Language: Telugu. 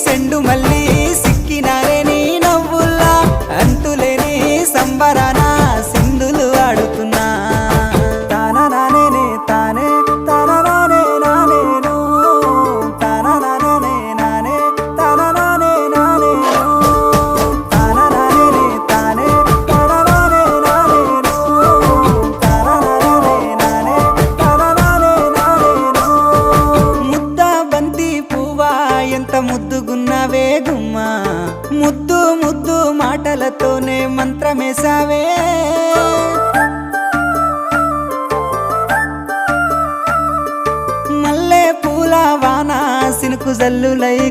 సెండు మళ్ళీ సిక్కినారే నీ నవ్వుల్లా అంతులేని సంబరాన సింధులు ఆడుతున్నా తానా నానే తానే తానా నానే నానేను తానా నానే నానే తానా నానే నానేను తానా నానే తానే తానా నానే నానేను తానా నానే నానే తానా నానే నానేను ముద్ద బంతి పువ్వా ఎంత ముద్దుగున్నావే గుమ్మా ముద్దు ముద్దు మాటలతోనే మంత్రమేసావే మల్లె పూల వాన సినుకు జల్లులై